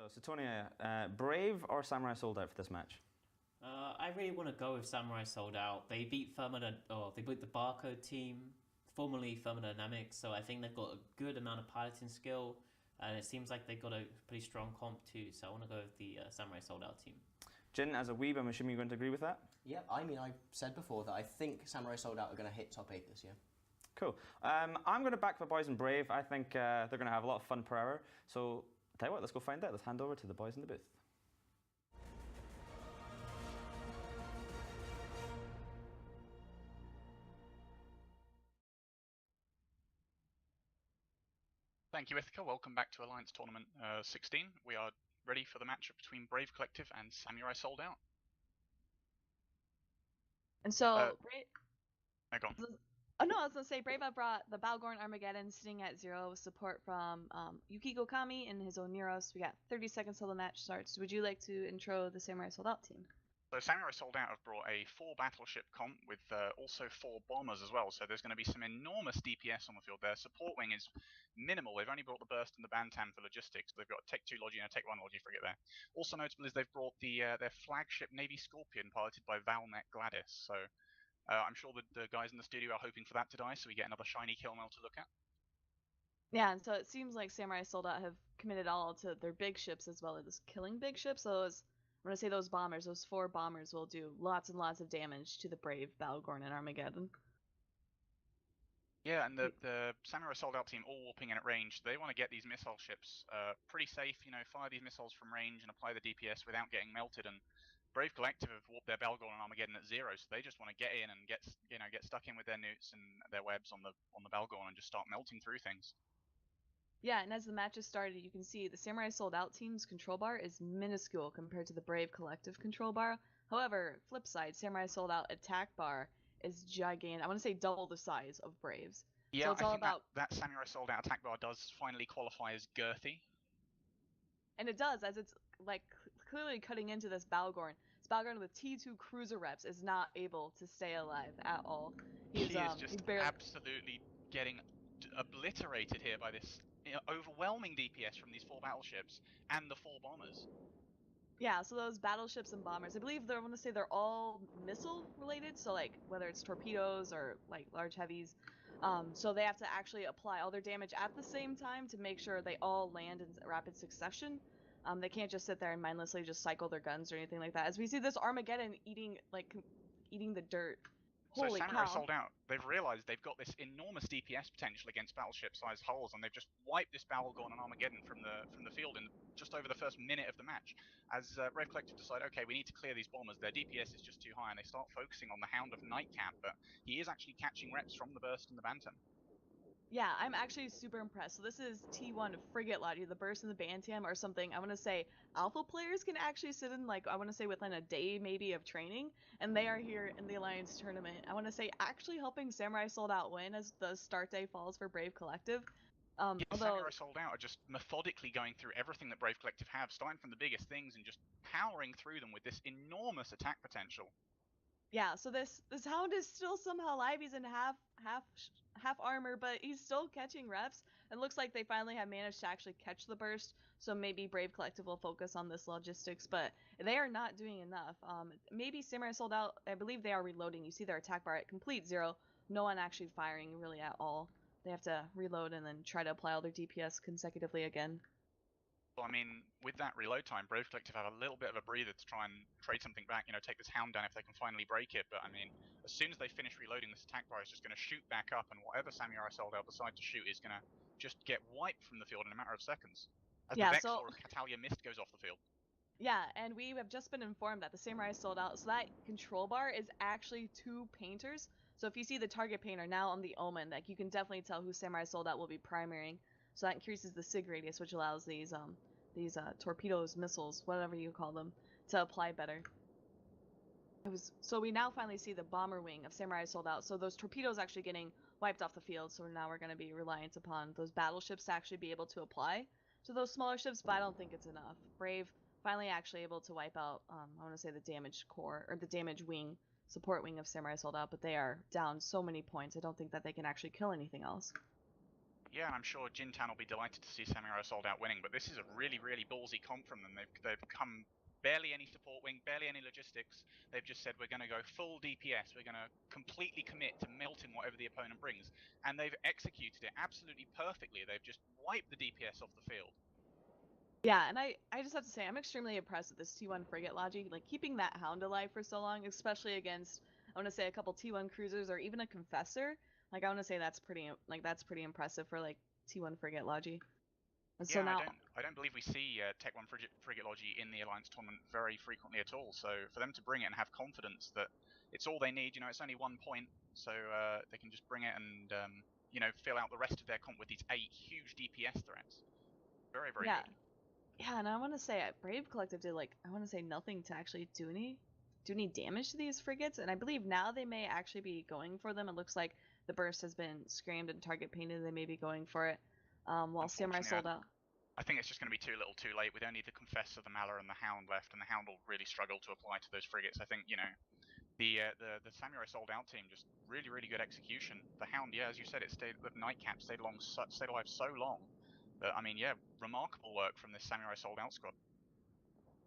So, Suetonia, Brave or Samurai sold out for this match? I really want to go with Samurai Sold Out. They beat they beat the Barcode team, formerly Thermodynamics, so I think they've got a good amount of piloting skill, and it seems like they've got a pretty strong comp too, so I want to go with the Samurai Sold Out team. Jin, as a weeb, I'm assuming you're going to agree with that? Yeah, I mean, I said before that I think Samurai Sold Out are going to hit top 8 this year. Cool. I'm going to back the boys in Brave. I think they're going to have a lot of fun per hour. So, tell you what, let's go find out. Let's hand over to the boys in the booth. Thank you, Ithaca. Welcome back to Alliance Tournament 16. We are ready for the matchup between Brave Collective and Samurai Sold Out. And so, Go on. Oh no, I was gonna say Brave Up brought the Balgorn Armageddon sitting at 0 with support from Yukiko Kami and his own Neuros. We got 30 seconds till the match starts. Would you like to intro the Samurai Sold Out team? So Samurai Sold Out have brought a 4 battleship comp with also 4 bombers as well, so there's going to be some enormous DPS on the field. Their support wing is minimal. They've only brought the Burst and the Bantam for logistics. They've got a Tech 2 Logi and a Tech 1 Logi frigate there. Also notable is they've brought their flagship Navy Scorpion piloted by Valnet Gladys. So I'm sure the guys in the studio are hoping for that to die, so we get another shiny kill mail to look at. Yeah, and so it seems like Samurai Sold Out have committed all to their big ships as well as killing big ships. So I'm going to say those bombers, those 4 bombers will do lots and lots of damage to the Brave, Balgorn, and Armageddon. Yeah, and the Samurai Sold Out team all warping in at range. They want to get these missile ships pretty safe, fire these missiles from range and apply the DPS without getting melted. And Brave Collective have warped their Balgorn and Armageddon at 0, so they just want to get in and get stuck in with their newts and their webs on the Balgorn and just start melting through things. Yeah, and as the match has started, you can see the Samurai Sold Out team's control bar is minuscule compared to the Brave Collective control bar. However, flip side, Samurai Sold Out attack bar is gigantic. I want to say double the size of Brave's. Yeah, so it's all about that Samurai Sold Out attack bar does finally qualify as girthy. And it does, as it's like clearly cutting into this Balgorn. This Balgorn with T2 cruiser reps is not able to stay alive at all. He is just absolutely getting obliterated here by this overwhelming DPS from these 4 battleships and the 4 bombers. Yeah, so those battleships and bombers, I believe I want to say they're all missile related, so like whether it's torpedoes or like large heavies. So they have to actually apply all their damage at the same time to make sure they all land in rapid succession. They can't just sit there and mindlessly just cycle their guns or anything like that. As we see this Armageddon eating the dirt. So Holy Samurai cow. Sold Out, they've realized they've got this enormous DPS potential against battleship-sized hulls, and they've just wiped this Balgorn and Armageddon from the field in just over the first minute of the match. As Brave Collective decide, okay, we need to clear these bombers. Their DPS is just too high, and they start focusing on the Hound of Nightcap, but he is actually catching reps from the Burst and the Bantam. Yeah, I'm actually super impressed. So this is T1 Frigate Logi. The Burst and the Bantam are something I want to say alpha players can actually sit in, like, I want to say within a day maybe of training, and they are here in the Alliance tournament. I want to say actually helping Samurai Sold Out win as the start day falls for Brave Collective. Samurai Sold Out are just methodically going through everything that Brave Collective have, starting from the biggest things and just powering through them with this enormous attack potential. Yeah, so this Hound is still somehow alive. He's in half armor, but he's still catching reps. And looks like they finally have managed to actually catch the burst. So maybe Brave Collective will focus on this logistics, but they are not doing enough. Maybe Samurai Sold Out. I believe they are reloading. You see their attack bar at complete 0. No one actually firing really at all. They have to reload and then try to apply all their DPS consecutively again. Well, I mean, with that reload time, Brave Collective have a little bit of a breather to try and trade something back, take this Hound down if they can finally break it. But, I mean, as soon as they finish reloading, this attack bar is just going to shoot back up, and whatever Samurai Sold Out decide to shoot is going to just get wiped from the field in a matter of seconds. As the Vexor of Catalia Mist goes off the field. Yeah, and we have just been informed that the Samurai Sold Out, so that control bar is actually 2 painters. So if you see the target painter now on the Omen, like you can definitely tell who Samurai Sold Out will be primarying. So that increases the sig radius, which allows these torpedoes, missiles, whatever you call them, to apply better. So we now finally see the bomber wing of Samurai Sold Out. So those torpedoes actually getting wiped off the field. So now we're going to be reliant upon those battleships to actually be able to apply to those smaller ships, but I don't think it's enough. Brave finally actually able to wipe out, I want to say the damage core, or the damage wing, support wing of Samurai Sold Out, but they are down so many points, I don't think that they can actually kill anything else. Yeah, and I'm sure Jintan will be delighted to see Samurai Sold Out winning, but this is a really, really ballsy comp from them. They've come barely any support wing, barely any logistics. They've just said, we're going to go full DPS. We're going to completely commit to melting whatever the opponent brings. And they've executed it absolutely perfectly. They've just wiped the DPS off the field. Yeah, and I just have to say, I'm extremely impressed with this T1 frigate logic. Like, keeping that Hound alive for so long, especially against, I want to say, a couple T1 cruisers or even a Confessor. Like, I want to say that's pretty impressive for, like, T1 frigate logic. And so Yeah, now, I don't believe we see Tech 1 Frigate Logi in the Alliance tournament very frequently at all. So for them to bring it and have confidence that it's all they need, you know, it's only 1 point, so they can just bring it and you know, fill out the rest of their comp with these 8 huge DPS threats. Very, very yeah. good. Yeah, and I want to say Brave Collective did, like, I want to say nothing to actually do any damage to these frigates, and I believe now they may actually be going for them. It looks like the burst has been screamed and target painted. They may be going for it. While Samurai Sold Out. I think it's just going to be too little too late with only the Confessor, the Malar, and the Hound left, and the Hound will really struggle to apply to those frigates. I think, you know, the Samurai Sold Out team just really, really good execution. The Hound, yeah, as you said, it stayed, the Nightcap stayed alive so long. But I mean, yeah, remarkable work from this Samurai Sold Out squad.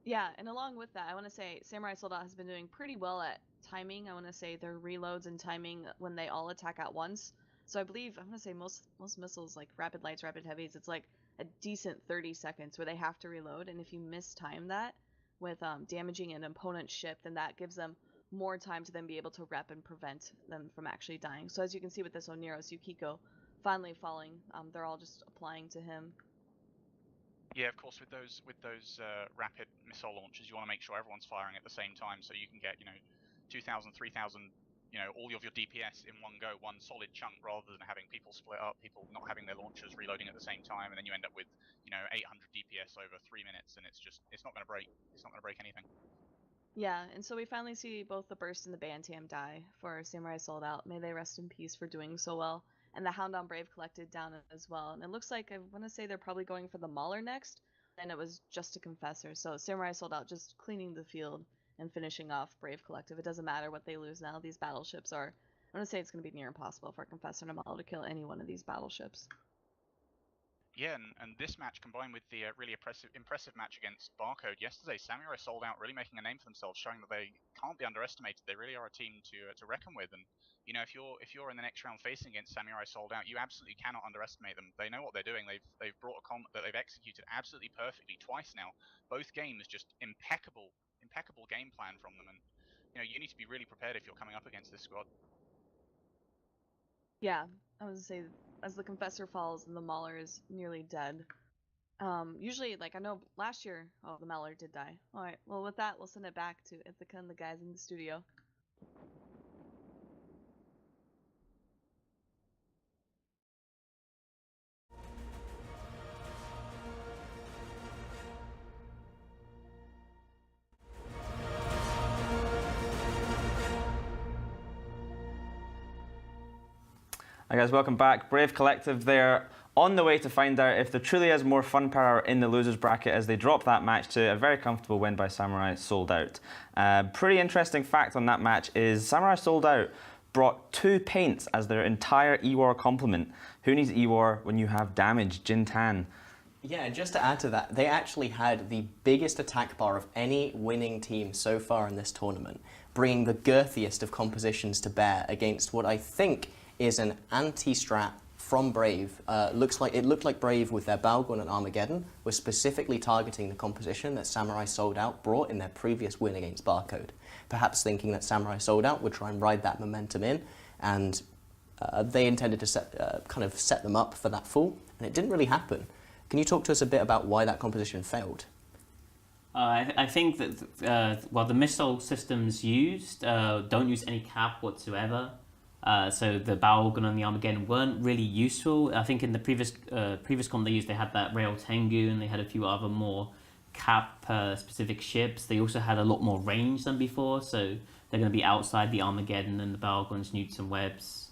Yeah, and along with that, I want to say Samurai Sold Out has been doing pretty well at timing. I want to say their reloads and timing when they all attack at once. So I believe I'm gonna say most missiles, like rapid lights, rapid heavies, it's like a decent 30 seconds where they have to reload, and if you mistime that with damaging an opponent's ship, then that gives them more time to then be able to rep and prevent them from actually dying. So as you can see with this Oneros Yukiko finally falling, they're all just applying to him. Yeah, of course, with those rapid missile launchers, you want to make sure everyone's firing at the same time, so you can get, you know, 2,000, 3,000, you know, all of your DPS in one go, one solid chunk, rather than having people split up, people not having their launchers reloading at the same time, and then you end up with, you know, 800 DPS over 3 minutes, and it's not going to break. It's not going to break anything. Yeah, and so we finally see both the Burst and the Bantam die for Samurai Sold Out. May they rest in peace for doing so well. And the Hound on Brave collected down as well. And it looks like, I want to say they're probably going for the Mauler next. And it was just a Confessor. So Samurai Sold Out just cleaning the field and finishing off Brave Collective. It doesn't matter what they lose now. These battleships are, I want to say it's going to be near impossible for Confessor and Mauler to kill any one of these battleships. Yeah, and this match combined with the really impressive match against Barcode yesterday, Samurai Sold Out really making a name for themselves, showing that they can't be underestimated. They really are a team to reckon with. And you know, if you're in the next round facing against Samurai Sold Out, you absolutely cannot underestimate them. They know what they're doing. They've brought a comp that they've executed absolutely perfectly twice now. Both games just impeccable game plan from them. And you know, you need to be really prepared if you're coming up against this squad. Yeah, I was gonna say, as the Confessor falls and the Mauler is nearly dead. Usually, like, I know last year, oh, the Mauler did die. Alright, well, with that, we'll send it back to Ithaca and the guys in the studio. Hi guys, welcome back. Brave Collective there, on the way to find out if there truly is more fun power in the losers bracket as they drop that match to a very comfortable win by Samurai Sold Out. Pretty interesting fact on that match is Samurai Sold Out brought 2 paints as their entire E-War complement. Who needs E-War when you have damage, Jintan? Yeah, and just to add to that, they actually had the biggest attack bar of any winning team so far in this tournament, bringing the girthiest of compositions to bear against what I think is an anti-strat from Brave. It looked like Brave with their Balgon and Armageddon was specifically targeting the composition that Samurai Sold Out brought in their previous win against Barcode. Perhaps thinking that Samurai Sold Out would try and ride that momentum in, and they intended to set them up for that fall, and it didn't really happen. Can you talk to us a bit about why that composition failed? I think that the missile systems used don't use any cap whatsoever. So the Balgon and the Armageddon weren't really useful. I think in the previous comp they had that Rail Tengu, and they had a few other more cap specific ships. They also had a lot more range than before, so they're going to be outside the Armageddon and the Balgon's newts and webs.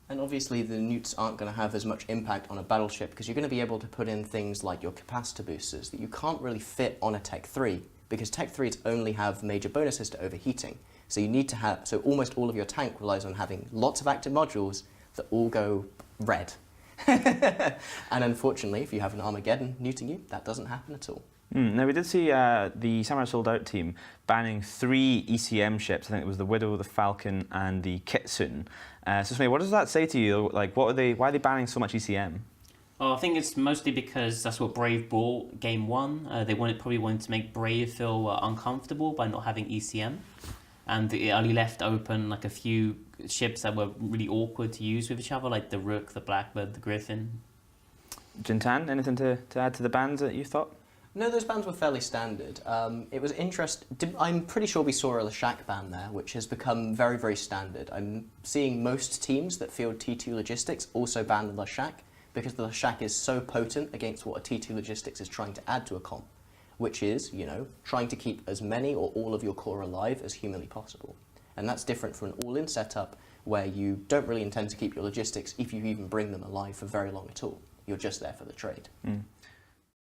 And obviously the newts aren't going to have as much impact on a battleship because you're going to be able to put in things like your capacitor boosters that you can't really fit on a Tech 3 because Tech 3s only have major bonuses to overheating. So you need to have, so almost all of your tank relies on having lots of active modules that all go red. And unfortunately, if you have an Armageddon new to you, that doesn't happen at all. Now, we did see the Samurai Sold Out team banning 3 ECM ships. I think it was the Widow, the Falcon, and the Kitsune. So, Smee, what does that say to you? Like, why are they banning so much ECM? Well, I think it's mostly because that's what Brave brought game 1. They probably wanted to make Brave feel uncomfortable by not having ECM. And it only left open like a few ships that were really awkward to use with each other, like the Rook, the Blackbird, the Griffin. Jintan, anything to add to the bans that you thought? No, those bans were fairly standard. It was interesting. I'm pretty sure we saw a Lashak ban there, which has become very, very standard. I'm seeing most teams that field T2 Logistics also ban the Lashak, because the Lashak is so potent against what a T2 Logistics is trying to add to a comp, which is, you know, trying to keep as many or all of your core alive as humanly possible. And that's different from an all-in setup where you don't really intend to keep your logistics if you even bring them alive for very long at all. You're just there for the trade.